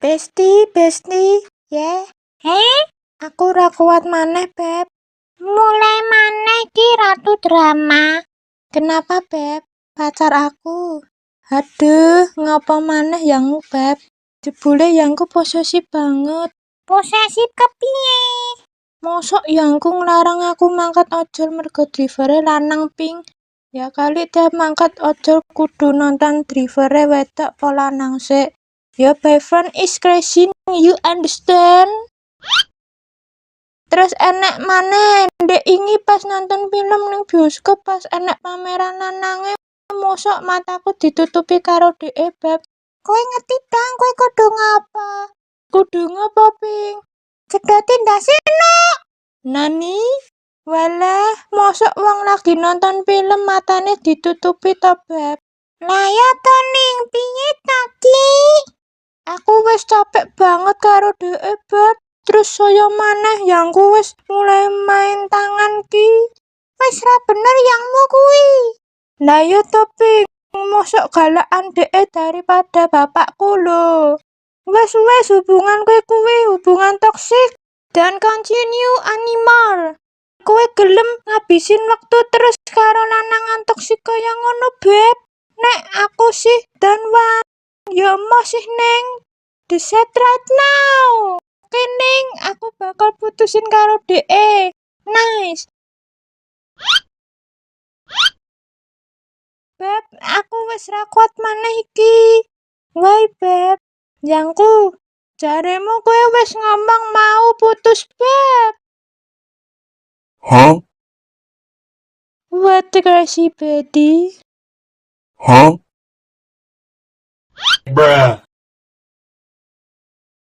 Besti, ya. Aku ora kuat maneh, Beb. Mulai maneh ki ratu drama. Kenapa, Beb? Pacar aku. Aduh, ngapa maneh yangmu, Beb? Jebule yangku posesif banget. Posesif kepiye? Mosok yangku nglarang aku mangkat ojol mergo drivere lanang pink. Ya kali tiap mangkat ojol kudu nonton drivere wedok po lanang sik. Your boyfriend is crazy, you understand? Terus enek maneh ndek ingi pas nonton film ning bioskop pas enek pameran lanange, mosok mataku ditutupi karo dhek, Beb. Kowe ngerti dang, kowe kudu ngapa? Kudu ngopo, Pink? Cedotin ndase nok. Nani? Walah, mosok wong lagi nonton film matane ditutupi to, Beb? Lah ya to ning piye ta ki? Aku wis capek banget karo dhek, Beb. Terus saya maneh yangku wis mulai main tangan ki. Wis ra bener yangmu kuwi. Lah ya to, Pink. Mosok galakan dhek daripada bapakku lho. Wes hubungan kuwi hubungan toksik. Dan continue anymore. Kowe gelem ngabisin waktu terus karo lanangan toksik kaya ngono, Beb? Nek aku sih dan wan, ya masih neng decide right now. Oke neng, aku bakal putusin karo DE. Nice. Beb, aku wis ra kuat maneh iki. Woi, Beb. Yangku, jaremu kowe wis ngomong mau putus, Beb. Huh? What the crazy baby? Huh? Bruh.